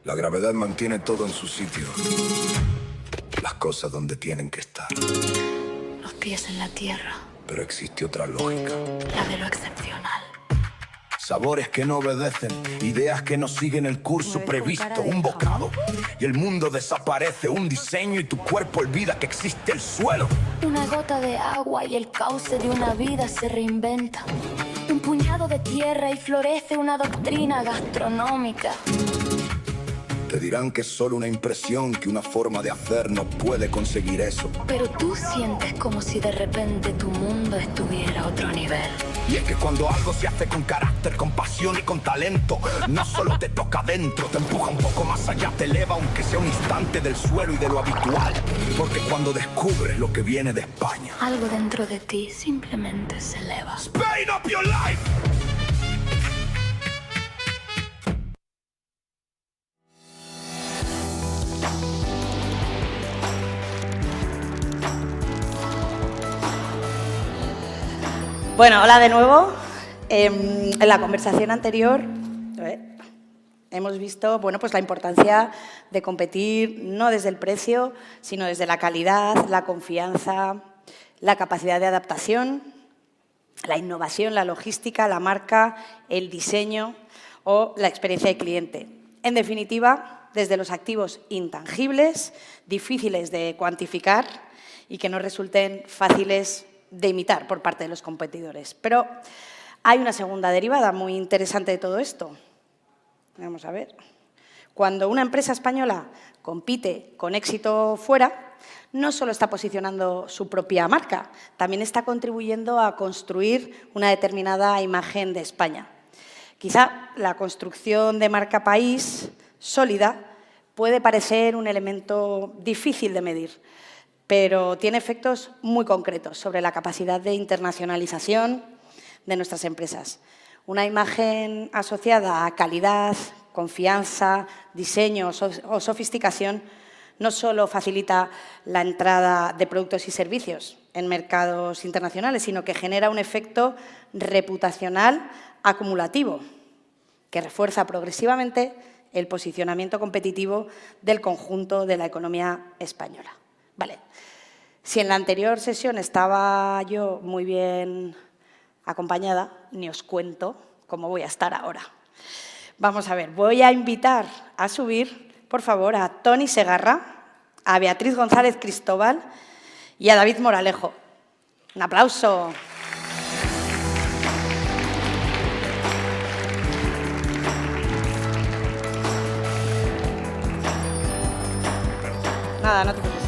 La gravedad mantiene todo en su sitio. Las cosas donde tienen que estar. Los pies en la tierra. Pero existe otra lógica. La de lo excepcional. Sabores que no obedecen, ideas que no siguen el curso previsto, un bocado. Y el mundo desaparece, un diseño y tu cuerpo olvida que existe el suelo. Una gota de agua y el cauce de una vida se reinventa. Un puñado de tierra y florece una doctrina gastronómica. Te dirán que es solo una impresión, que una forma de hacer no puede conseguir eso. Pero tú sientes como si de repente tu mundo estuviera a otro nivel. Y es que cuando algo se hace con carácter, con pasión y con talento, no solo te toca dentro, te empuja un poco más allá, te eleva aunque sea un instante del suelo y de lo habitual. Porque cuando descubres lo que viene de España, algo dentro de ti simplemente se eleva. Spain up your life! Bueno, hola de nuevo. En la conversación anterior hemos visto pues la importancia de competir no desde el precio, sino desde la calidad, la confianza, la capacidad de adaptación, la innovación, la logística, la marca, el diseño o la experiencia de cliente. En definitiva, desde los activos intangibles, difíciles de cuantificar y que no resulten fáciles de imitar por parte de los competidores. Pero hay una segunda derivada muy interesante de todo esto. Vamos a ver. Cuando una empresa española compite con éxito fuera, no solo está posicionando su propia marca, también está contribuyendo a construir una determinada imagen de España. Quizá la construcción de marca país sólida puede parecer un elemento difícil de medir, pero tiene efectos muy concretos sobre la capacidad de internacionalización de nuestras empresas. Una imagen asociada a calidad, confianza, diseño o sofisticación no solo facilita la entrada de productos y servicios en mercados internacionales, sino que genera un efecto reputacional acumulativo que refuerza progresivamente el posicionamiento competitivo del conjunto de la economía española. Vale. Si en la anterior sesión estaba yo muy bien acompañada, ni os cuento cómo voy a estar ahora. Vamos a ver, voy a invitar a subir, por favor, a Toni Segarra, a Beatriz González Cristóbal y a David Moralejo. Un aplauso. Nada, no te preocupes.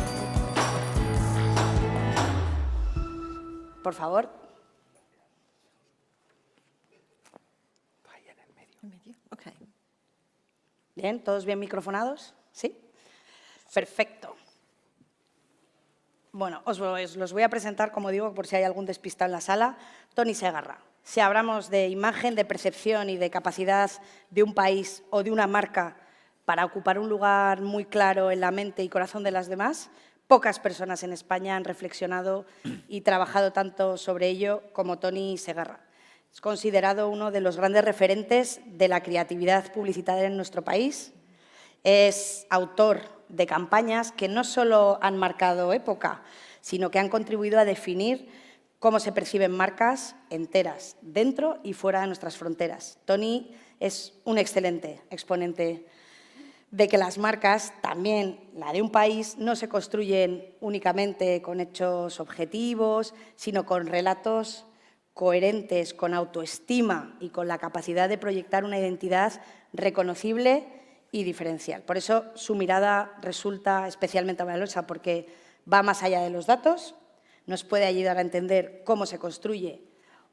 Por favor. Ahí en el medio. ¿En medio? Ok. Bien, ¿todos bien microfonados? ¿Sí? Perfecto. Bueno, os los voy a presentar, como digo, por si hay algún despistado en la sala. Toni Segarra. Si hablamos de imagen, de percepción y de capacidad de un país o de una marca para ocupar un lugar muy claro en la mente y corazón de las demás, pocas personas en España han reflexionado y trabajado tanto sobre ello como Toni Segarra. Es considerado uno de los grandes referentes de la creatividad publicitaria en nuestro país. Es autor de campañas que no solo han marcado época, sino que han contribuido a definir cómo se perciben marcas enteras, dentro y fuera de nuestras fronteras. Toni es un excelente exponente de que las marcas, también la de un país, no se construyen únicamente con hechos objetivos, sino con relatos coherentes, con autoestima y con la capacidad de proyectar una identidad reconocible y diferencial. Por eso su mirada resulta especialmente valiosa, porque va más allá de los datos, nos puede ayudar a entender cómo se construye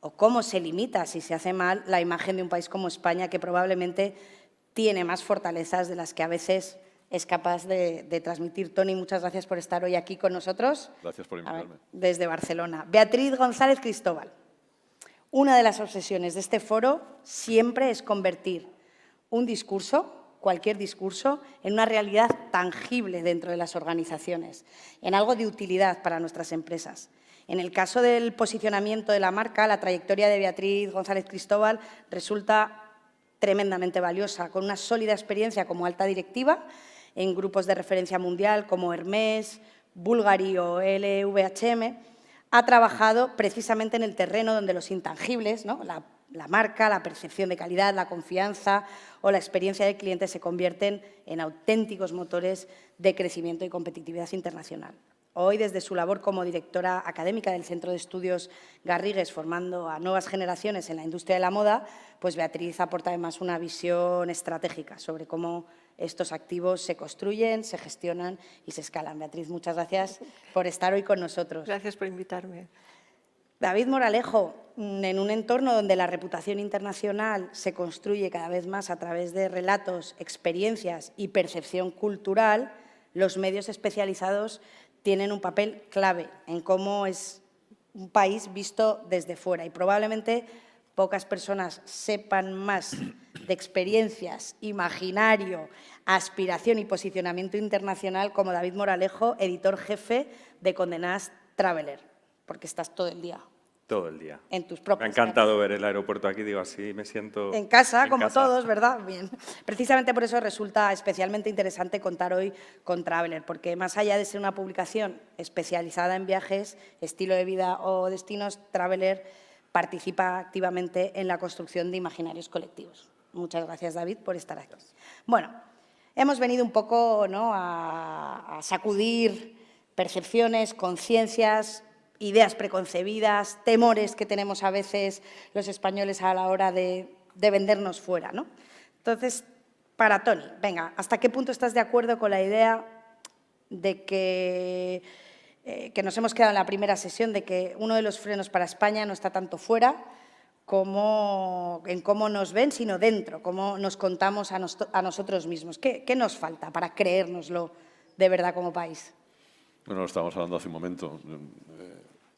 o cómo se limita, si se hace mal, la imagen de un país como España, que probablemente tiene más fortalezas de las que a veces es capaz de transmitir. Toni, muchas gracias por estar hoy aquí con nosotros. Gracias por invitarme. Desde Barcelona. Beatriz González Cristóbal. Una de las obsesiones de este foro siempre es convertir un discurso, cualquier discurso, en una realidad tangible dentro de las organizaciones, en algo de utilidad para nuestras empresas. En el caso del posicionamiento de la marca, la trayectoria de Beatriz González Cristóbal resulta tremendamente valiosa, con una sólida experiencia como alta directiva en grupos de referencia mundial como Hermès, Bulgari o LVHM, ha trabajado precisamente en el terreno donde los intangibles, ¿no?, la marca, la percepción de calidad, la confianza o la experiencia del cliente se convierten en auténticos motores de crecimiento y competitividad internacional. Hoy, desde su labor como directora académica del Centro de Estudios Garrigues, formando a nuevas generaciones en la industria de la moda, pues Beatriz aporta además una visión estratégica sobre cómo estos activos se construyen, se gestionan y se escalan. Beatriz, muchas gracias por estar hoy con nosotros. Gracias por invitarme. David Moralejo, en un entorno donde la reputación internacional se construye cada vez más a través de relatos, experiencias y percepción cultural, los medios especializados tienen un papel clave en cómo es un país visto desde fuera y probablemente pocas personas sepan más de experiencias, imaginario, aspiración y posicionamiento internacional como David Moralejo, editor jefe de Condé Nast Traveler, porque estás todo el día. Todo el día. En tus propias Me ha encantado ver el aeropuerto aquí, digo, así me siento en casa, como casa. todos, ¿verdad? Bien. Precisamente por eso resulta especialmente interesante contar hoy con Traveler, porque más allá de ser una publicación especializada en viajes, estilo de vida o destinos, Traveler participa activamente en la construcción de imaginarios colectivos. Muchas gracias, David, por estar aquí. Bueno, hemos venido un poco, ¿no?, a sacudir percepciones, conciencias, ideas preconcebidas, temores que tenemos a veces los españoles a la hora de vendernos fuera, ¿no? Entonces, para Toni, venga, ¿hasta qué punto estás de acuerdo con la idea de que nos hemos quedado en la primera sesión, de que uno de los frenos para España no está tanto fuera como en cómo nos ven, sino dentro, cómo nos contamos a nosotros mismos? ¿Qué nos falta para creérnoslo de verdad como país? Bueno, lo estábamos hablando hace un momento.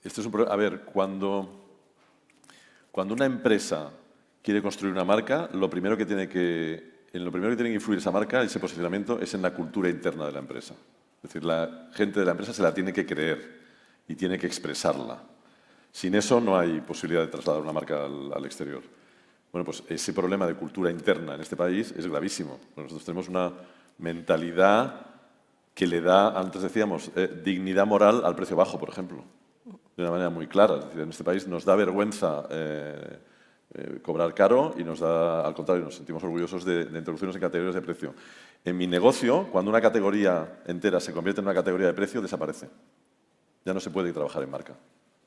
Este es un problema. A ver, cuando una empresa quiere construir una marca, en lo primero que tiene que influir esa marca, ese posicionamiento, es en la cultura interna de la empresa. Es decir, la gente de la empresa se la tiene que creer y tiene que expresarla. Sin eso no hay posibilidad de trasladar una marca al exterior. Bueno, pues ese problema de cultura interna en este país es gravísimo. Nosotros tenemos una mentalidad que le da, antes decíamos, dignidad moral al precio bajo, por ejemplo. De una manera muy clara. Es decir, en este país nos da vergüenza cobrar caro y nos da, al contrario, nos sentimos orgullosos de introducirnos en categorías de precio. En mi negocio, cuando una categoría entera se convierte en una categoría de precio, desaparece. Ya no se puede trabajar en marca,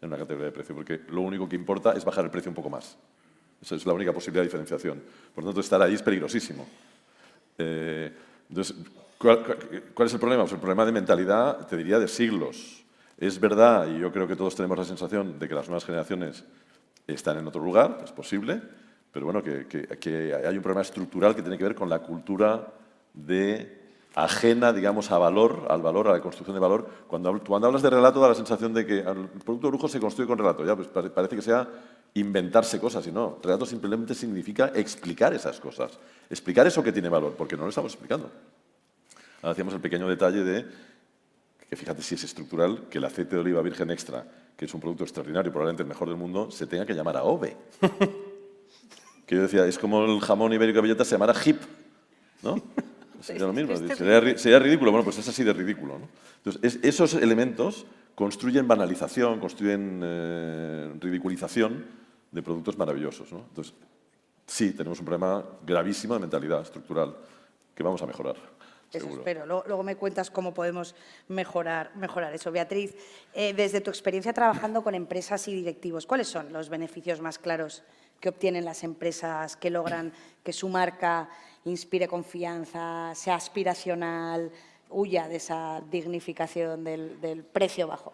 en una categoría de precio, porque lo único que importa es bajar el precio un poco más. Esa es la única posibilidad de diferenciación. Por lo tanto, estar ahí es peligrosísimo. Entonces, ¿cuál es el problema? Pues el problema de mentalidad, te diría, de siglos. Es verdad, y yo creo que todos tenemos la sensación de que las nuevas generaciones están en otro lugar, es posible, pero bueno, que hay un problema estructural que tiene que ver con la cultura ajena, digamos, al valor, a la construcción de valor. Cuando hablas de relato, da la sensación de que el producto de lujo se construye con relato. Ya, pues parece que sea inventarse cosas, y no. Relato simplemente significa explicar esas cosas, explicar eso que tiene valor, porque no lo estamos explicando. Ahora hacíamos el pequeño detalle de que, fíjate si es estructural, que el aceite de oliva virgen extra, que es un producto extraordinario, probablemente el mejor del mundo, se tenga que llamar AOVE. Que yo decía, es como el jamón ibérico de bellota se llamara HIP, ¿no? Sería lo mismo, sería ridículo. Bueno, pues es así de ridículo, ¿no? Entonces, esos elementos construyen banalización, construyen ridiculización de productos maravillosos, ¿no? Entonces, sí, tenemos un problema gravísimo de mentalidad estructural que vamos a mejorar. Eso seguro. espero. Luego me cuentas cómo podemos mejorar eso. Beatriz, desde tu experiencia trabajando con empresas y directivos, ¿cuáles son los beneficios más claros que obtienen las empresas que logran que su marca inspire confianza, sea aspiracional, huya de esa dignificación del precio bajo?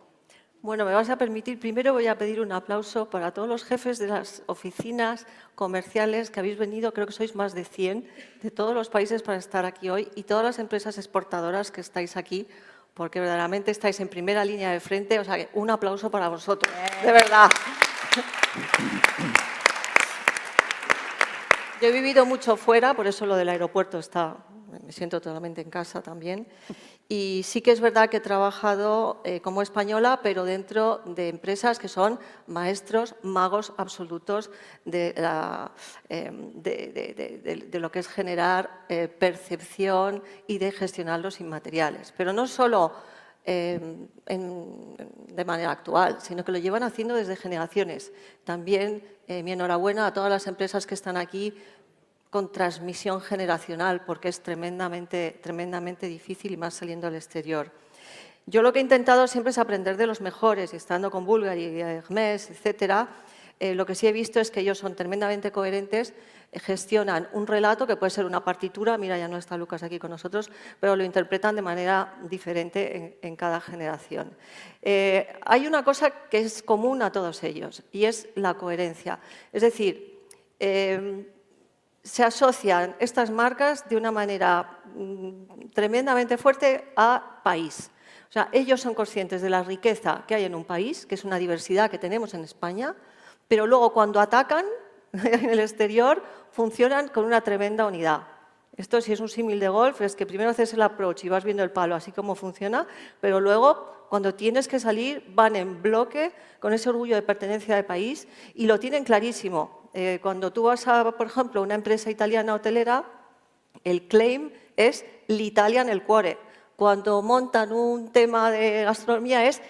Bueno, me vas a permitir, primero voy a pedir un aplauso para todos los jefes de las oficinas comerciales que habéis venido, creo que sois más de 100, de todos los países para estar aquí hoy, y todas las empresas exportadoras que estáis aquí, porque verdaderamente estáis en primera línea de frente, o sea, que un aplauso para vosotros, de verdad. Yo he vivido mucho fuera, por eso lo del aeropuerto está me siento totalmente en casa también. Y sí que es verdad que he trabajado como española, pero dentro de empresas que son maestros, magos absolutos de lo que es generar percepción y de gestionar los inmateriales. Pero no solo de manera actual, sino que lo llevan haciendo desde generaciones. También mi enhorabuena a todas las empresas que están aquí con transmisión generacional, porque es tremendamente difícil y más saliendo al exterior. Yo lo que he intentado siempre es aprender de los mejores, y estando con Bulgari, Hermès, etcétera, lo que sí he visto es que ellos son tremendamente coherentes, gestionan un relato que puede ser una partitura, mira, ya no está Lucas aquí con nosotros, pero lo interpretan de manera diferente en cada generación. Hay una cosa que es común a todos ellos y es la coherencia. Es decir, se asocian estas marcas de una manera tremendamente fuerte a país. O sea, ellos son conscientes de la riqueza que hay en un país, que es una diversidad que tenemos en España, pero luego cuando atacan en el exterior funcionan con una tremenda unidad. Esto, si es un símil de golf, es que primero haces el approach y vas viendo el palo, así como funciona, pero luego, cuando tienes que salir, van en bloque con ese orgullo de pertenencia de país y lo tienen clarísimo. Cuando tú vas a, por ejemplo, una empresa italiana hotelera, el claim es l'Italia nel cuore. Cuando montan un tema de gastronomía es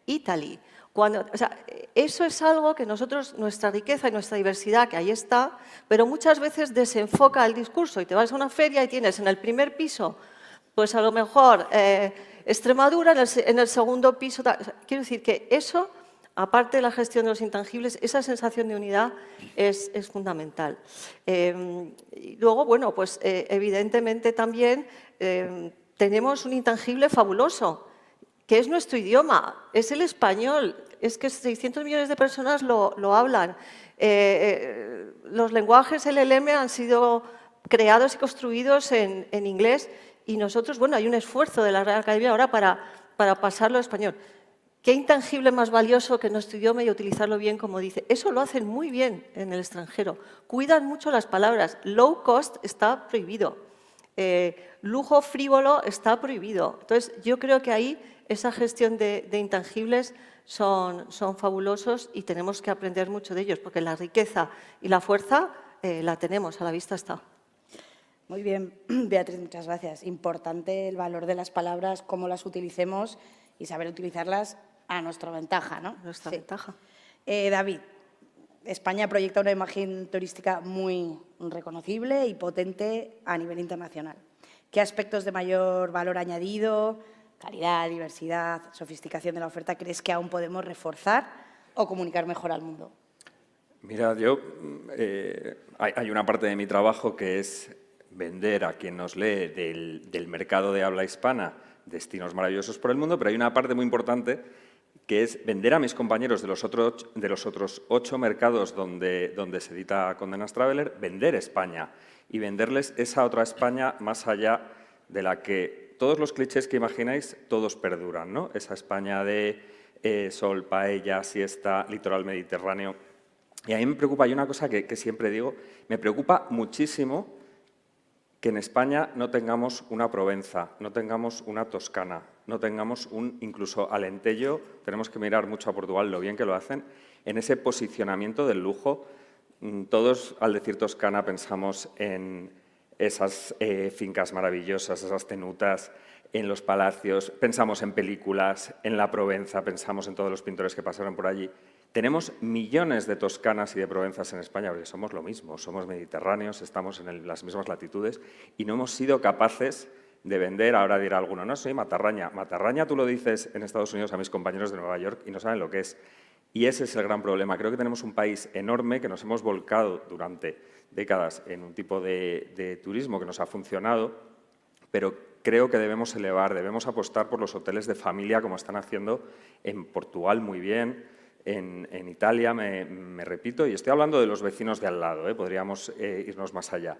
Italy. O sea, eso es algo que nosotros, nuestra riqueza y nuestra diversidad, que ahí está, pero muchas veces desenfoca el discurso y te vas a una feria y tienes en el primer piso, pues a lo mejor Extremadura, en el segundo piso. Quiero decir que eso, aparte de la gestión de los intangibles, esa sensación de unidad es fundamental. Y luego, bueno, pues evidentemente también tenemos un intangible fabuloso, que es nuestro idioma, es el español. Es que 600 millones de personas lo hablan. Los lenguajes LLM han sido creados y construidos en inglés y nosotros, bueno, hay un esfuerzo de la Real Academia ahora para pasarlo a español. ¿Qué intangible más valioso que nuestro idioma y utilizarlo bien, como dice? Eso lo hacen muy bien en el extranjero. Cuidan mucho las palabras. Low cost está prohibido. Lujo frívolo está prohibido. Entonces, yo creo que ahí esa gestión de intangibles son fabulosos y tenemos que aprender mucho de ellos, porque la riqueza y la fuerza la tenemos, a la vista está. Muy bien, Beatriz, muchas gracias. Importante el valor de las palabras, cómo las utilicemos y saber utilizarlas a nuestra ventaja, ¿no? Nuestra ventaja. David, España proyecta una imagen turística muy reconocible y potente a nivel internacional. ¿Qué aspectos de mayor valor añadido, calidad, diversidad, sofisticación de la oferta crees que aún podemos reforzar o comunicar mejor al mundo? Mira, hay una parte de mi trabajo que es vender a quien nos lee del mercado de habla hispana destinos maravillosos por el mundo, pero hay una parte muy importante que es vender a mis compañeros de los otros 8 mercados donde se edita Condenas Traveler, vender España y venderles esa otra España más allá de la que todos los clichés que imagináis, todos perduran, ¿no? Esa España de sol, paella, siesta, litoral mediterráneo. Y a mí me preocupa, hay una cosa que siempre digo, me preocupa muchísimo que en España no tengamos una Provenza, no tengamos una Toscana, no tengamos un incluso Alentejo. Tenemos que mirar mucho a Portugal, lo bien que lo hacen, en ese posicionamiento del lujo. Todos, al decir Toscana, pensamos en esas fincas maravillosas, esas tenutas, en los palacios, pensamos en películas, en la Provenza, pensamos en todos los pintores que pasaron por allí. Tenemos millones de toscanas y de provenzas en España, porque somos lo mismo, somos mediterráneos, estamos en las mismas latitudes y no hemos sido capaces de vender. Ahora dirá alguno, no, soy matarraña. Matarraña tú lo dices en Estados Unidos a mis compañeros de Nueva York y no saben lo que es. Y ese es el gran problema. Creo que tenemos un país enorme que nos hemos volcado durante décadas en un tipo de turismo que nos ha funcionado, pero creo que debemos elevar, debemos apostar por los hoteles de familia como están haciendo en Portugal muy bien, en Italia, me repito, y estoy hablando de los vecinos de al lado, podríamos irnos más allá.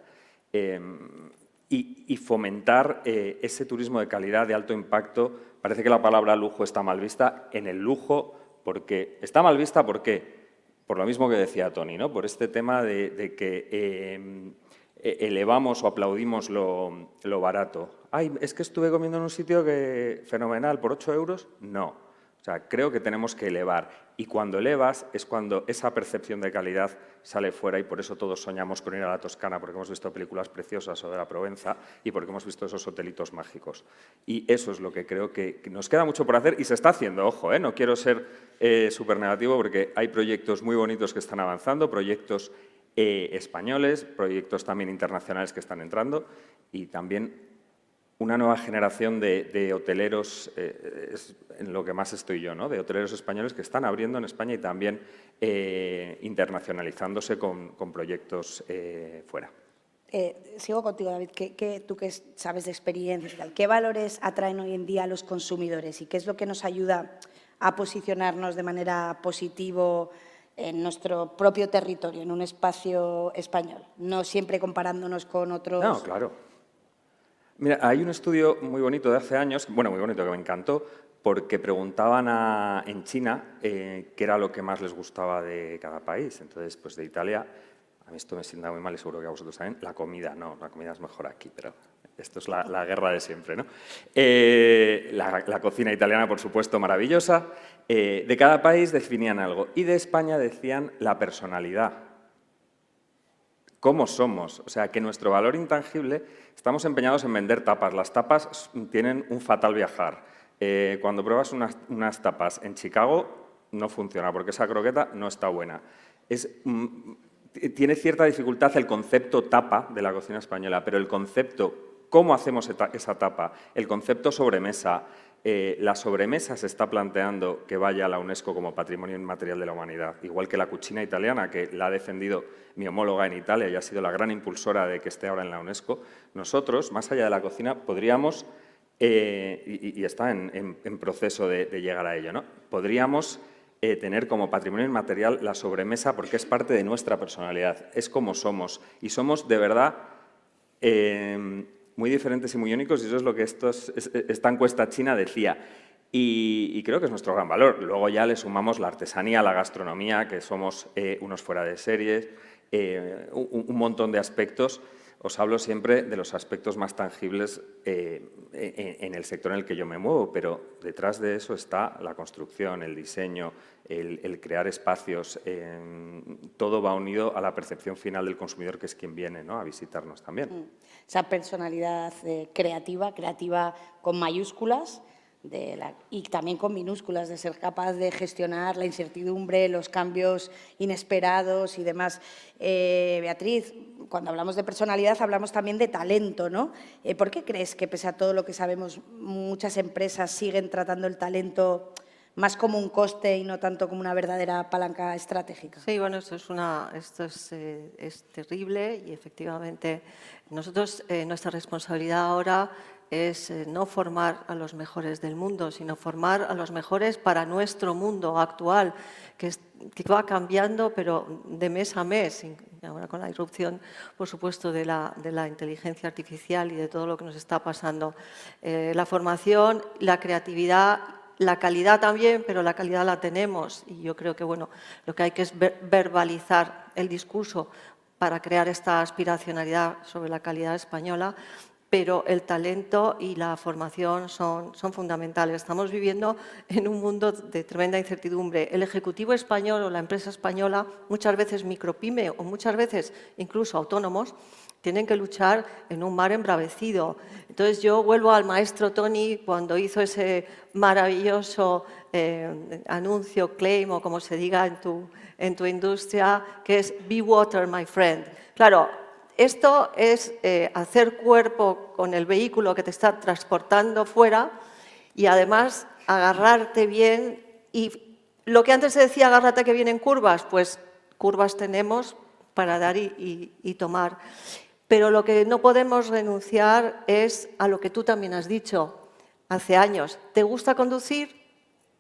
Y fomentar ese turismo de calidad, de alto impacto. Parece que la palabra lujo está mal vista. En el lujo, porque está mal vista, ¿por qué? Por lo mismo que decía Toni, ¿no? Por este tema de que elevamos o aplaudimos lo barato. Ay, es que estuve comiendo en un sitio que fenomenal, por 8 euros. No. O sea, creo que tenemos que elevar. Y cuando elevas es cuando esa percepción de calidad sale fuera, y por eso todos soñamos con ir a la Toscana, porque hemos visto películas preciosas o de la Provenza y porque hemos visto esos hotelitos mágicos. Y eso es lo que creo que nos queda mucho por hacer y se está haciendo. Ojo, no quiero ser súper negativo, porque hay proyectos muy bonitos que están avanzando, proyectos españoles, proyectos también internacionales que están entrando, y también una nueva generación de hoteleros, es en lo que más estoy yo, ¿no? De hoteleros españoles que están abriendo en España y también internacionalizándose con proyectos fuera. Sigo contigo, David. Tú que sabes de experiencia, ¿qué valores atraen hoy en día a los consumidores y qué es lo que nos ayuda a posicionarnos de manera positiva en nuestro propio territorio, en un espacio español? No siempre comparándonos con otros. No, claro. Mira, hay un estudio muy bonito de hace años, bueno, muy bonito, que me encantó, porque preguntaban en China qué era lo que más les gustaba de cada país. Entonces, pues de Italia, a mí esto me sienta muy mal y seguro que a vosotros también, la comida, no, la comida es mejor aquí, pero esto es la guerra de siempre, ¿no? La cocina italiana, por supuesto, maravillosa. De cada país definían algo, y de España decían la personalidad. ¿Cómo somos? O sea, que nuestro valor intangible, estamos empeñados en vender tapas. Las tapas tienen un fatal viajar. Cuando pruebas unas tapas en Chicago, no funciona, porque esa croqueta no está buena. Tiene cierta dificultad el concepto tapa de la cocina española, pero el concepto, cómo hacemos esa tapa, el concepto sobremesa. La sobremesa se está planteando que vaya a la UNESCO como Patrimonio Inmaterial de la Humanidad, igual que la cucina italiana, que la ha defendido mi homóloga en Italia y ha sido la gran impulsora de que esté ahora en la UNESCO. Nosotros, más allá de la cocina, podríamos, y está en proceso de llegar a ello, ¿no? Podríamos tener como patrimonio inmaterial la sobremesa, porque es parte de nuestra personalidad, es como somos, y somos de verdad muy diferentes y muy únicos, y eso es lo que esta encuesta china decía. Y creo que es nuestro gran valor. Luego ya le sumamos la artesanía, la gastronomía, que somos unos fuera de series, un montón de aspectos. Os hablo siempre de los aspectos más tangibles en el sector en el que yo me muevo, pero detrás de eso está la construcción, el diseño, el crear espacios. Todo va unido a la percepción final del consumidor, que es quien viene, ¿no?, a visitarnos también. Esa personalidad creativa con mayúsculas, y también con minúsculas, de ser capaz de gestionar la incertidumbre, los cambios inesperados y demás. Beatriz, cuando hablamos de personalidad hablamos también de talento, ¿no? ¿Por qué crees que, pese a todo lo que sabemos, muchas empresas siguen tratando el talento más como un coste y no tanto como una verdadera palanca estratégica? Sí, bueno, esto es terrible, y efectivamente nosotros, nuestra responsabilidad ahora es no formar a los mejores del mundo, sino formar a los mejores para nuestro mundo actual, que va cambiando, pero de mes a mes, ahora con la irrupción, por supuesto, de la inteligencia artificial y de todo lo que nos está pasando. La formación, la creatividad, la calidad también, pero la calidad la tenemos, y yo creo que bueno, lo que hay que es verbalizar el discurso para crear esta aspiracionalidad sobre la calidad española, pero el talento y la formación son fundamentales. Estamos viviendo en un mundo de tremenda incertidumbre. El ejecutivo español o la empresa española, muchas veces micropyme o muchas veces incluso autónomos, tienen que luchar en un mar embravecido. Entonces yo vuelvo al maestro Tony cuando hizo ese maravilloso anuncio, claim, o como se diga en tu industria, que es "Be water, my friend". Claro, esto es hacer cuerpo con el vehículo que te está transportando fuera, y además agarrarte bien. Y lo que antes se decía, agárrate que vienen curvas, pues curvas tenemos para dar y tomar. Pero lo que no podemos renunciar es a lo que tú también has dicho hace años. ¿Te gusta conducir?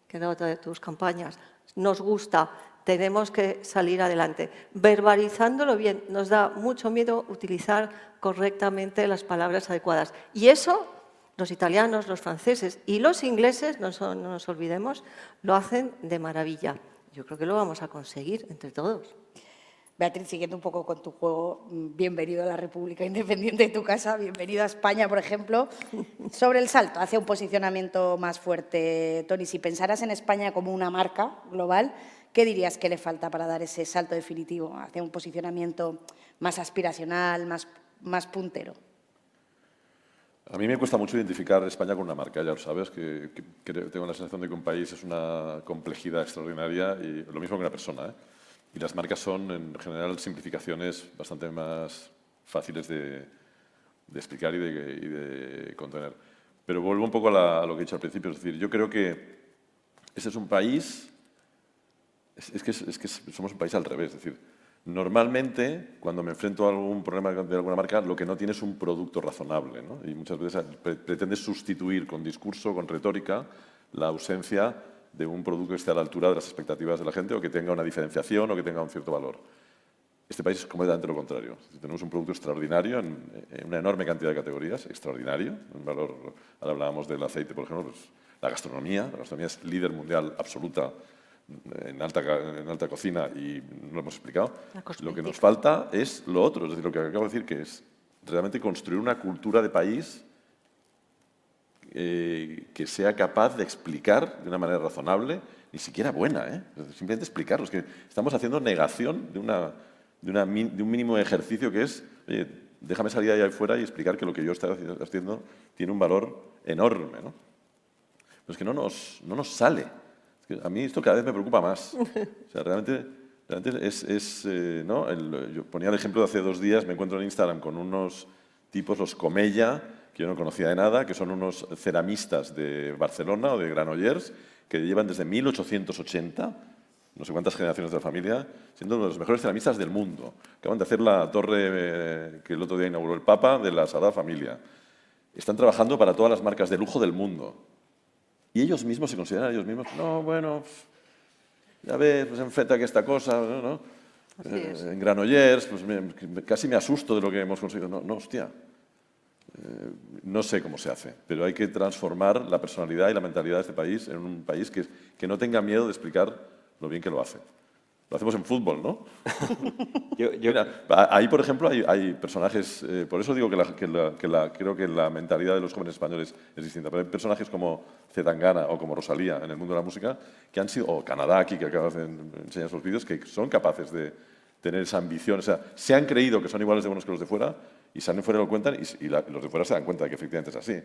Que era otra de tus campañas. Nos gusta. Tenemos que salir adelante. Verbalizándolo bien. Nos da mucho miedo utilizar correctamente las palabras adecuadas. Y eso los italianos, los franceses y los ingleses, no nos olvidemos, lo hacen de maravilla. Yo creo que lo vamos a conseguir entre todos. Beatriz, siguiendo un poco con tu juego, bienvenido a la República Independiente de tu casa, bienvenido a España, por ejemplo. Sobre el salto hacia un posicionamiento más fuerte, Toni, si pensaras en España como una marca global, ¿qué dirías que le falta para dar ese salto definitivo hacia un posicionamiento más aspiracional, más puntero? A mí me cuesta mucho identificar España con una marca, ya lo sabes, que tengo la sensación de que un país es una complejidad extraordinaria y lo mismo que una persona, ¿eh? Y las marcas son, en general, simplificaciones bastante más fáciles de explicar y de contener. Pero vuelvo un poco a lo que he dicho al principio, es decir, yo creo que este es un país, es que somos un país al revés, es decir, normalmente, cuando me enfrento a algún problema de alguna marca, lo que no tiene es un producto razonable, ¿no? Y muchas veces pretende sustituir con discurso, con retórica, la ausencia de un producto que esté a la altura de las expectativas de la gente o que tenga una diferenciación o que tenga un cierto valor. Este país es completamente lo contrario. Tenemos un producto extraordinario en una enorme cantidad de categorías, extraordinario. Un valor, ahora hablábamos del aceite, por ejemplo, pues la gastronomía es líder mundial absoluta en alta cocina y no lo hemos explicado. Lo que nos falta es lo otro, es decir, lo que acabo de decir, que es realmente construir una cultura de país que sea capaz de explicar de una manera razonable, ni siquiera buena, simplemente explicarlo. Es que estamos haciendo negación de un mínimo ejercicio que es, oye, déjame salir ahí afuera y explicar que lo que yo estoy haciendo tiene un valor enorme, ¿no? Pero es que no nos sale. Es que a mí esto cada vez me preocupa más. O sea, realmente ¿no? Yo ponía el ejemplo de hace 2 días, me encuentro en Instagram con unos tipos, los Comella, que yo no conocía de nada, que son unos ceramistas de Barcelona o de Granollers, que llevan desde 1880, no sé cuántas generaciones de la familia, siendo uno de los mejores ceramistas del mundo. Acaban de hacer la torre que el otro día inauguró el Papa de la Sagrada Familia. Están trabajando para todas las marcas de lujo del mundo. Y ellos mismos se consideran ellos mismos, no, bueno, ya ves, pues en Feta que esta cosa, ¿no? En Granollers, pues casi me asusto de lo que hemos conseguido. No, hostia. No sé cómo se hace, pero hay que transformar la personalidad y la mentalidad de este país en un país que no tenga miedo de explicar lo bien que lo hace. Lo hacemos en fútbol, ¿no? Mira, ahí, por ejemplo, hay personajes... por eso digo creo que la mentalidad de los jóvenes españoles es distinta. Pero hay personajes como Zetangana o como Rosalía en el mundo de la música que han sido... O Canadá, aquí, que acabas de enseñar sus vídeos, que son capaces de tener esa ambición. O sea, se han creído que son iguales de buenos que los de fuera y salen fuera y lo cuentan y los de fuera se dan cuenta de que efectivamente es así.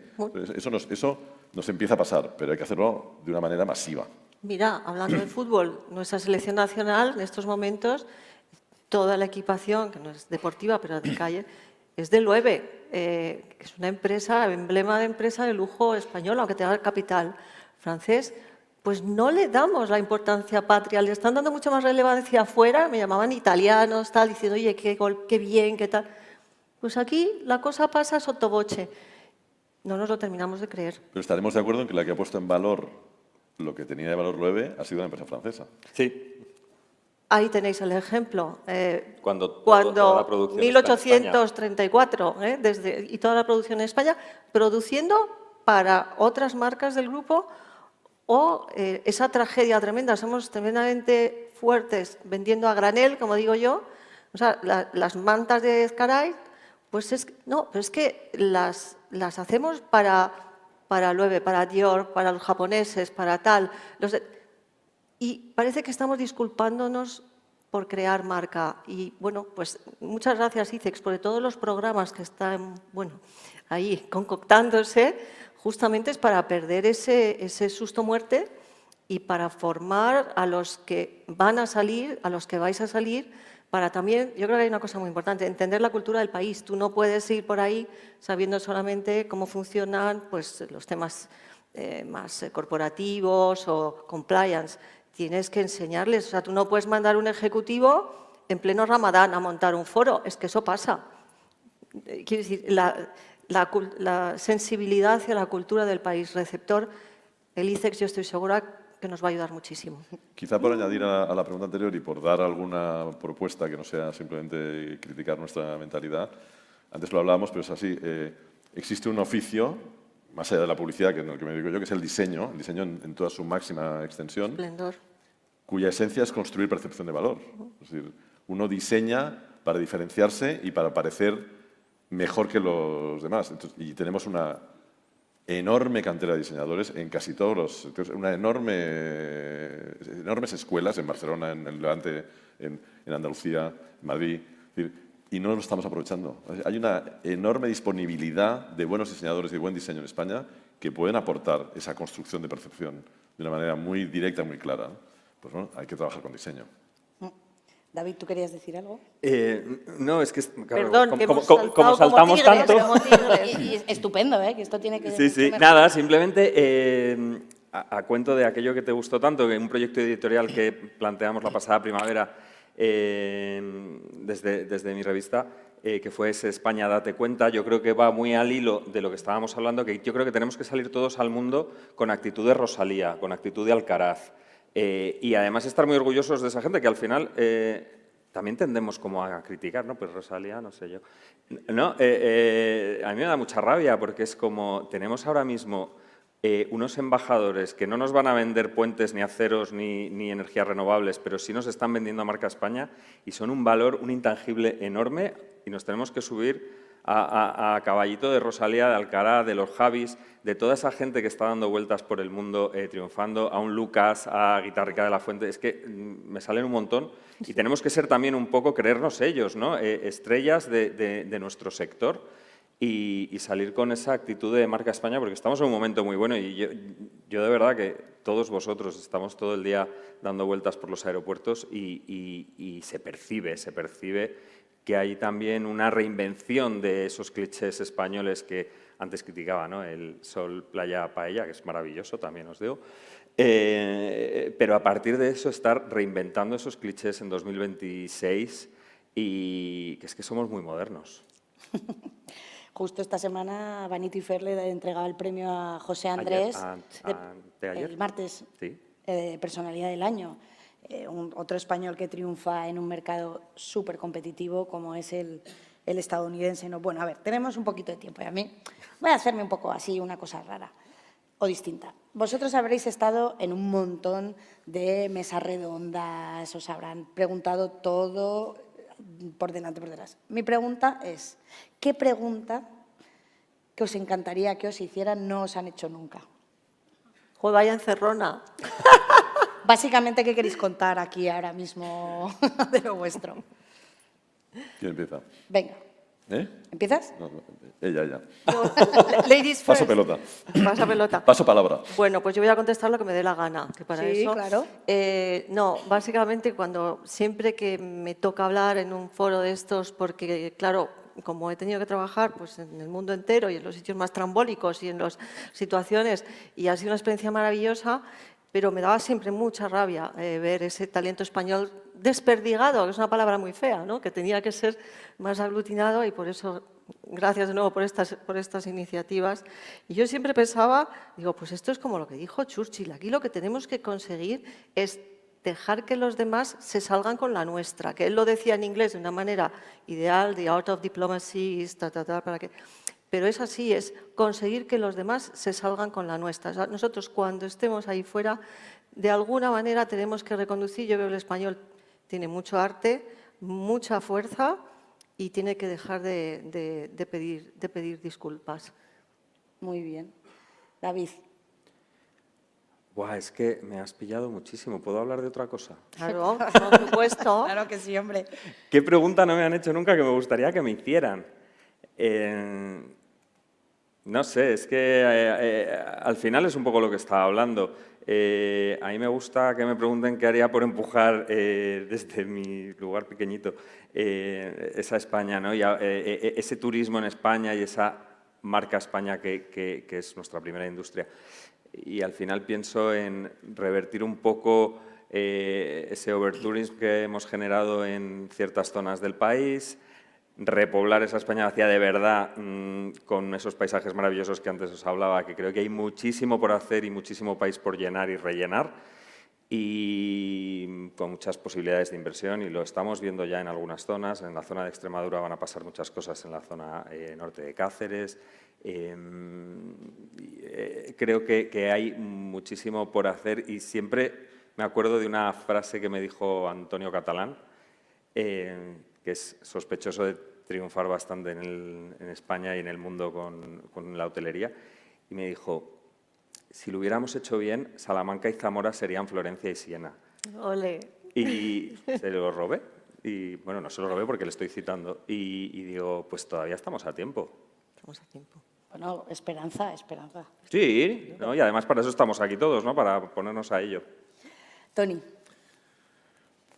Eso nos empieza a pasar, pero hay que hacerlo de una manera masiva. Mira, hablando de fútbol, nuestra selección nacional en estos momentos, toda la equipación, que no es deportiva, pero de calle, es de Loewe, que es una empresa, emblema de empresa de lujo española, aunque tenga el capital francés. Pues no le damos la importancia patria, le están dando mucha más relevancia afuera, me llamaban italianos, tal, diciendo, oye, qué gol, qué bien, qué tal. Pues aquí la cosa pasa sottovoce. No nos lo terminamos de creer. Pero estaremos de acuerdo en que la que ha puesto en valor lo que tenía de valor Loewe ha sido una empresa francesa. Sí. Ahí tenéis el ejemplo. Cuando toda la producción 1834, y toda la producción en España, produciendo para otras marcas del grupo, o esa tragedia tremenda, somos tremendamente fuertes vendiendo a granel, como digo yo, o sea, las mantas de Ezcaray, pues pero es que las hacemos para Loewe, para Dior, para los japoneses, para tal. Y parece que estamos disculpándonos por crear marca. Y bueno, pues muchas gracias, ICEX, por todos los programas que están, ahí concoctándose, justamente es para perder ese susto muerte y para formar a los que van a salir, a los que vais a salir, para también, yo creo que hay una cosa muy importante, entender la cultura del país. Tú no puedes ir por ahí sabiendo solamente cómo funcionan pues, los temas más corporativos o compliance. Tienes que enseñarles, o sea, tú no puedes mandar un ejecutivo en pleno Ramadán a montar un foro, es que eso pasa. Quiero decir, la sensibilidad hacia la cultura del país receptor, el ICEX yo estoy segura que nos va a ayudar muchísimo. Quizá por añadir a la pregunta anterior y por dar alguna propuesta que no sea simplemente criticar nuestra mentalidad, antes lo hablábamos, pero es así, existe un oficio, más allá de la publicidad, que en el que me dedico yo, que es el diseño en toda su máxima extensión, Esplendor. cuya esencia es construir percepción de valor. Es decir, Uno diseña para diferenciarse y para parecer mejor que los demás. Entonces, y tenemos una enorme cantera de diseñadores en casi todos los sectores, enormes escuelas en Barcelona, en el Levante, en Andalucía, en Madrid, y no lo estamos aprovechando. Hay una enorme disponibilidad de buenos diseñadores y de buen diseño en España que pueden aportar esa construcción de percepción de una manera muy directa, muy clara. Pues bueno, hay que trabajar con diseño. David, ¿tú querías decir algo? No, es que, claro, Perdón, que hemos como saltado saltamos como tigres, tanto... como tigres. Y estupendo, ¿eh? Que esto tiene que ser Sí, mucho sí, mejor. nada, simplemente a cuento de aquello que te gustó tanto, que un proyecto editorial que planteamos la pasada primavera desde mi revista, que fue ese España Date Cuenta, yo creo que va muy al hilo de lo que estábamos hablando, que yo creo que tenemos que salir todos al mundo con actitud de Rosalía, con actitud de Alcaraz, y además estar muy orgullosos de esa gente que al final también tendemos como a criticar, ¿no? Pues Rosalía, no sé yo. No, a mí me da mucha rabia porque es como tenemos ahora mismo unos embajadores que no nos van a vender puentes ni aceros ni energías renovables, pero sí nos están vendiendo a marca España y son un valor, un intangible enorme y nos tenemos que subir a caballito de Rosalía, de Alcaraz, de los Javis, de toda esa gente que está dando vueltas por el mundo triunfando, a un Lucas, a Guitarrica de la Fuente, es que me salen un montón y tenemos que ser también un poco, creernos ellos, ¿no? Estrellas de nuestro sector y salir con esa actitud de marca España porque estamos en un momento muy bueno y yo de verdad que todos vosotros estamos todo el día dando vueltas por los aeropuertos y se percibe que hay también una reinvención de esos clichés españoles que antes criticaba, ¿no? El sol, playa, paella, que es maravilloso, también os digo. Pero a partir de eso, estar reinventando esos clichés en 2026 y que es que somos muy modernos. Justo esta semana Vanity Fair le entregaba el premio a José Andrés, ¿Ayer? el martes, Sí. Personalidad del Año. Otro español que triunfa en un mercado súper competitivo como es el estadounidense. No, bueno, a ver, tenemos un poquito de tiempo y a mí voy a hacerme un poco así, una cosa rara o distinta. Vosotros habréis estado en un montón de mesas redondas, os habrán preguntado todo por delante, por detrás. Mi pregunta es, ¿qué pregunta que os encantaría que os hicieran no os han hecho nunca? Joder, vaya encerrona. Básicamente, ¿qué queréis contar aquí ahora mismo de lo vuestro? ¿Quién empieza? Venga. ¿Empiezas? No, ella. Ladies first. Paso pelota. Pasa pelota. Paso palabra. Bueno, pues yo voy a contestar lo que me dé la gana, que para Sí, eso... claro. No, básicamente siempre que me toca hablar en un foro de estos, porque claro, como he tenido que trabajar pues, en el mundo entero y en los sitios más trambólicos y en las situaciones, y ha sido una experiencia maravillosa, pero me daba siempre mucha rabia ver ese talento español desperdigado, que es una palabra muy fea, ¿no? Que tenía que ser más aglutinado y por eso, gracias de nuevo por estas iniciativas. Y yo siempre pensaba, digo, pues esto es como lo que dijo Churchill, aquí lo que tenemos que conseguir es dejar que los demás se salgan con la nuestra, que él lo decía en inglés de una manera ideal, the art of diplomacy is para que... Pero es así, es conseguir que los demás se salgan con la nuestra. O sea, nosotros cuando estemos ahí fuera, de alguna manera tenemos que reconducir, yo veo el español tiene mucho arte, mucha fuerza y tiene que dejar de pedir disculpas. Muy bien. David. Buah, es que me has pillado muchísimo. ¿Puedo hablar de otra cosa? Claro, por supuesto. Claro que sí, hombre. ¿Qué pregunta no me han hecho nunca que me gustaría que me hicieran? No sé, es que al final es un poco lo que estaba hablando. A mí me gusta que me pregunten qué haría por empujar desde mi lugar pequeñito esa España, ¿no? Y ese turismo en España y esa marca España que es nuestra primera industria. Y al final pienso en revertir un poco ese overtourism que hemos generado en ciertas zonas del país, repoblar esa España hacia de verdad con esos paisajes maravillosos que antes os hablaba, que creo que hay muchísimo por hacer y muchísimo país por llenar y rellenar y con muchas posibilidades de inversión y lo estamos viendo ya en algunas zonas. En la zona de Extremadura van a pasar muchas cosas, en la zona norte de Cáceres. Creo que hay muchísimo por hacer y siempre me acuerdo de una frase que me dijo Antonio Catalán, que es sospechoso de triunfar bastante en España y en el mundo con la hotelería, y me dijo, si lo hubiéramos hecho bien, Salamanca y Zamora serían Florencia y Siena. Ole. Y se lo robé. Y bueno, no se lo robé porque le estoy citando. Y digo, pues todavía estamos a tiempo. Estamos a tiempo. Bueno, esperanza, esperanza. Sí, ¿no? Y además para eso estamos aquí todos, ¿no? Para ponernos a ello. Tony.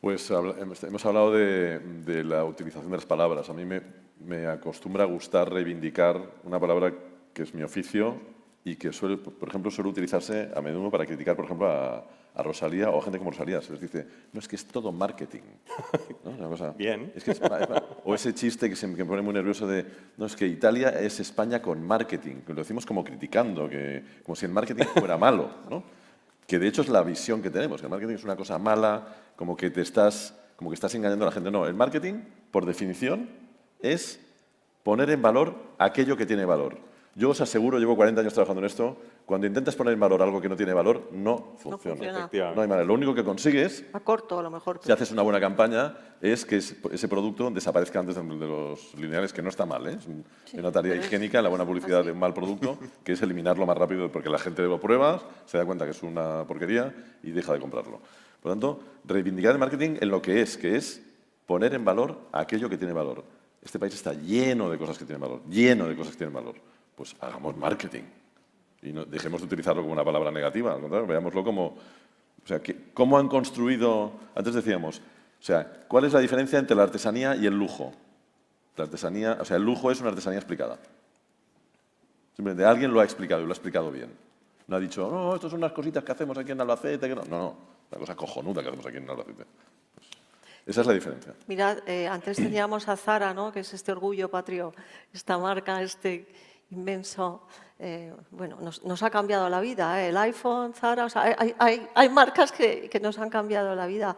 Pues hemos hablado de la utilización de las palabras. A mí me acostumbra a gustar reivindicar una palabra que es mi oficio y que suele, por ejemplo, suele utilizarse a menudo para criticar, por ejemplo, a Rosalía o a gente como Rosalía. Se les dice, no, es que es todo marketing. ¿No? Una cosa, Bien. es que o ese chiste que me pone muy nervioso de, no, es que Italia es España con marketing. Que lo decimos como criticando, como si el marketing fuera malo, ¿no? Que de hecho es la visión que tenemos, que el marketing es una cosa mala, como que estás engañando a la gente. No, el marketing, por definición, es poner en valor aquello que tiene valor. Yo os aseguro, llevo 40 años trabajando en esto, cuando intentas poner en valor algo que no tiene valor, no funciona. No hay manera. Lo único que consigues, A corto, a lo mejor. si haces una buena campaña, es que ese producto desaparezca antes de los lineales, que no está mal, ¿eh? Es una tarea higiénica en la buena publicidad de un mal producto, que es eliminarlo más rápido porque la gente lo prueba, se da cuenta que es una porquería y deja de comprarlo. Por lo tanto, reivindicar el marketing en lo que es poner en valor aquello que tiene valor. Este país está lleno de cosas que tienen valor, lleno de cosas que tienen valor. Pues hagamos marketing y no, dejemos de utilizarlo como una palabra negativa, al contrario, veámoslo como, o sea, cómo han construido, antes decíamos, o sea, ¿cuál es la diferencia entre la artesanía y el lujo? La artesanía, o sea, el lujo es una artesanía explicada. Simplemente alguien lo ha explicado y lo ha explicado bien. No ha dicho, no, estas son unas cositas que hacemos aquí en Albacete, que no, no, una cosa cojonuda que hacemos aquí en Albacete. Pues, esa es la diferencia. Mirad, antes teníamos a Zara, ¿no? Que es este orgullo patrio, esta marca, inmenso, bueno, nos ha cambiado la vida, el iPhone, Zara, o sea, hay marcas que nos han cambiado la vida.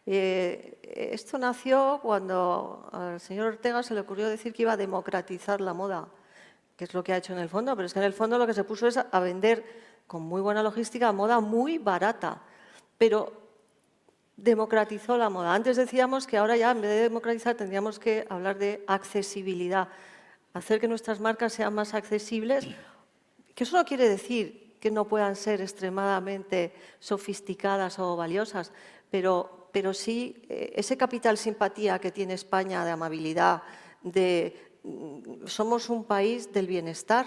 Esto nació cuando al señor Ortega se le ocurrió decir que iba a democratizar la moda, que es lo que ha hecho en el fondo, pero es que en el fondo lo que se puso es a vender con muy buena logística moda muy barata, pero democratizó la moda. Antes decíamos que ahora ya en vez de democratizar tendríamos que hablar de accesibilidad, hacer que nuestras marcas sean más accesibles, que eso no quiere decir que no puedan ser extremadamente sofisticadas o valiosas, pero sí ese capital simpatía que tiene España de amabilidad, somos un país del bienestar,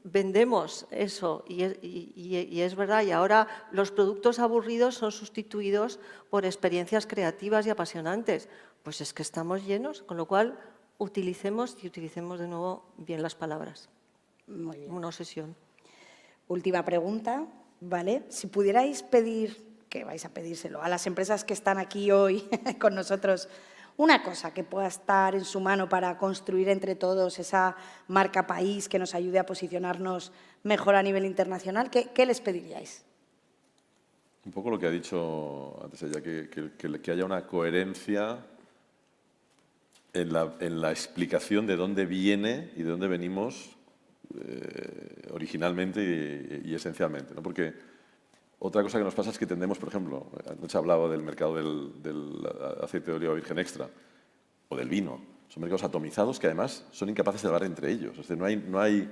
vendemos eso y es verdad, y ahora los productos aburridos son sustituidos por experiencias creativas y apasionantes. Pues es que estamos llenos, con lo cual utilicemos de nuevo bien las palabras. Muy bien. Una obsesión. Última pregunta, ¿vale? Si pudierais pedir, que vais a pedírselo, a las empresas que están aquí hoy con nosotros, una cosa que pueda estar en su mano para construir entre todos esa marca país que nos ayude a posicionarnos mejor a nivel internacional, ¿qué les pediríais? Un poco lo que ha dicho antes ella, que haya una coherencia en la explicación de dónde viene y de dónde venimos originalmente y esencialmente, ¿no? Porque otra cosa que nos pasa es que tendemos, por ejemplo, anoche hablaba del mercado del aceite de oliva virgen extra o del vino. Son mercados atomizados que además son incapaces de hablar entre ellos. Es decir, no hay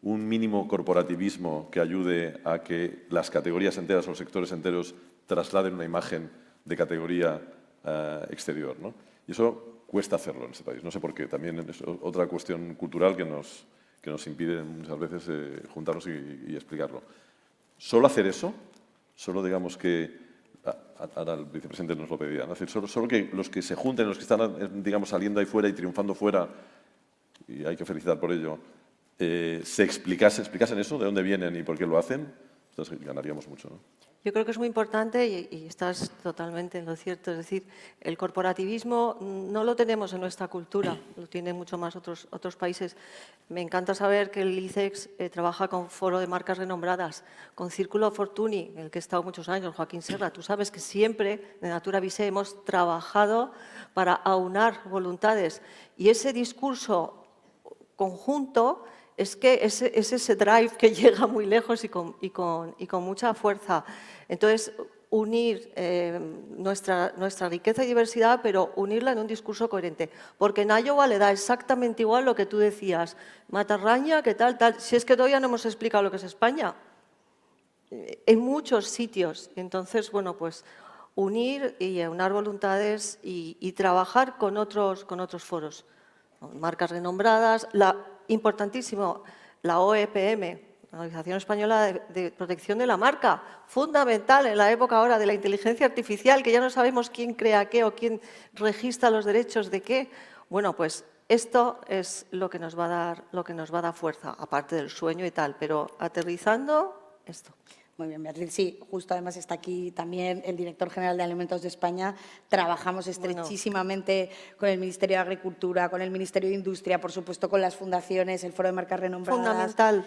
un mínimo corporativismo que ayude a que las categorías enteras o los sectores enteros trasladen una imagen de categoría exterior, ¿no? Y eso cuesta hacerlo en este país. No sé por qué. También es otra cuestión cultural que nos impide muchas veces juntarnos y explicarlo. Solo hacer eso, solo digamos que, ahora el vicepresidente nos lo pedía, ¿no? Es decir, solo que los que se junten, los que están, digamos, saliendo ahí fuera y triunfando fuera, y hay que felicitar por ello, explicasen eso, de dónde vienen y por qué lo hacen, entonces ganaríamos mucho, ¿no? Yo creo que es muy importante y estás totalmente en lo cierto. Es decir, el corporativismo no lo tenemos en nuestra cultura, lo tienen mucho más otros países. Me encanta saber que el ICEX trabaja con Foro de Marcas Renombradas, con Círculo Fortuny, en el que he estado muchos años, Joaquín Serra. Tú sabes que siempre de Natura Vise hemos trabajado para aunar voluntades. Y ese discurso conjunto es que ese drive que llega muy lejos y con mucha fuerza. Entonces, unir nuestra riqueza y diversidad, pero unirla en un discurso coherente. Porque en Iowa le da exactamente igual lo que tú decías. Matarraña, ¿qué tal, tal? Si es que todavía no hemos explicado lo que es España. En muchos sitios. Entonces, bueno, pues unir y aunar voluntades y trabajar con otros foros. Marcas renombradas, importantísimo, la OEPM, la Organización Española de Protección de la Marca, fundamental en la época ahora de la inteligencia artificial, que ya no sabemos quién crea qué o quién registra los derechos de qué. Bueno, pues esto es lo que nos va a dar fuerza, aparte del sueño y tal, pero aterrizando esto. Muy bien, Beatriz. Sí, justo además está aquí también el director general de Alimentos de España. Trabajamos estrechísimamente con el Ministerio de Agricultura, con el Ministerio de Industria, por supuesto con las fundaciones, el Foro de Marcas Renombradas. Fundamental.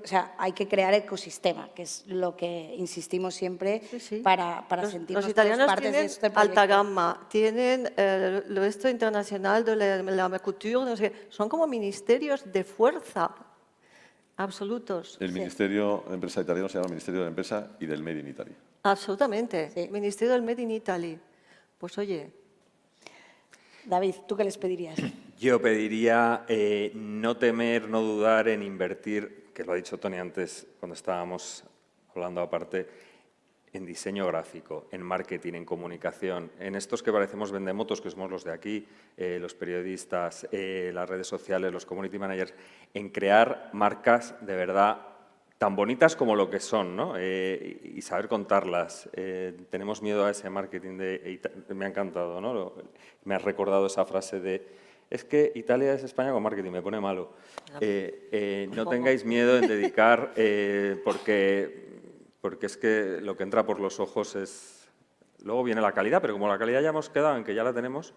O sea, hay que crear ecosistema, que es lo que insistimos siempre para sentirnos los italianos parte tienen de este proyecto. alta gama, tienen esto internacional de la couture, no sé, son como ministerios de fuerza. Absolutos. El Ministerio de Empresa italiano se llama Ministerio de la Empresa y del Made in Italy. Absolutamente. Sí. Ministerio del Made in Italy. Pues oye. David, ¿tú qué les pedirías? Yo pediría no temer, no dudar en invertir, que lo ha dicho Tony antes cuando estábamos hablando aparte, en diseño gráfico, en marketing, en comunicación, en estos que parecemos vendemotos, que somos los de aquí, los periodistas, las redes sociales, los community managers, en crear marcas de verdad tan bonitas como lo que son, ¿no? Y saber contarlas. Tenemos miedo a ese marketing me ha encantado, ¿no? Me has recordado esa frase de es que Italia es España con marketing, me pone malo. No tengáis miedo en dedicar, porque es que lo que entra por los ojos es... Luego viene la calidad, pero como la calidad ya hemos quedado en que ya la tenemos,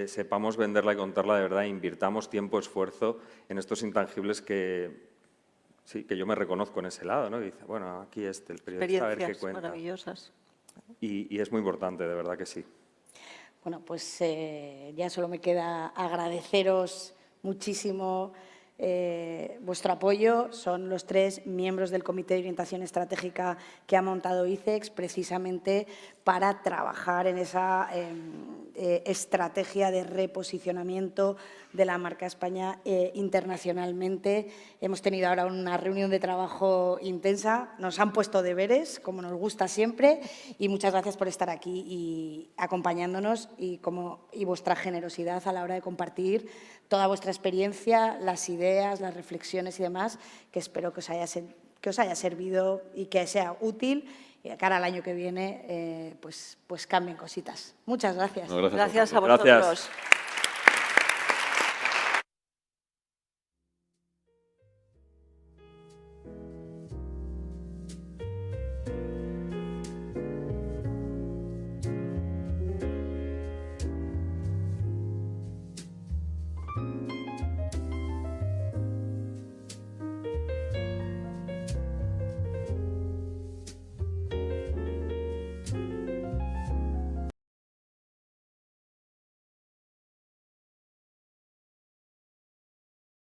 sepamos venderla y contarla de verdad, invirtamos tiempo, esfuerzo en estos intangibles que yo me reconozco en ese lado, ¿no? Y dice, bueno, aquí el periodista a ver qué cuenta. Maravillosas. Y es muy importante, de verdad que sí. Bueno, pues ya solo me queda agradeceros muchísimo vuestro apoyo. Son los 3 miembros del Comité de Orientación Estratégica que ha montado ICEX precisamente para trabajar en esa estrategia de reposicionamiento de la marca España internacionalmente. Hemos tenido ahora una reunión de trabajo intensa, nos han puesto deberes, como nos gusta siempre, y muchas gracias por estar aquí y acompañándonos y vuestra generosidad a la hora de compartir toda vuestra experiencia, las ideas, las reflexiones y demás, que espero que os haya servido y que sea útil y de cara al año que viene pues cambien cositas. Muchas gracias. No, Gracias a vosotros. Gracias.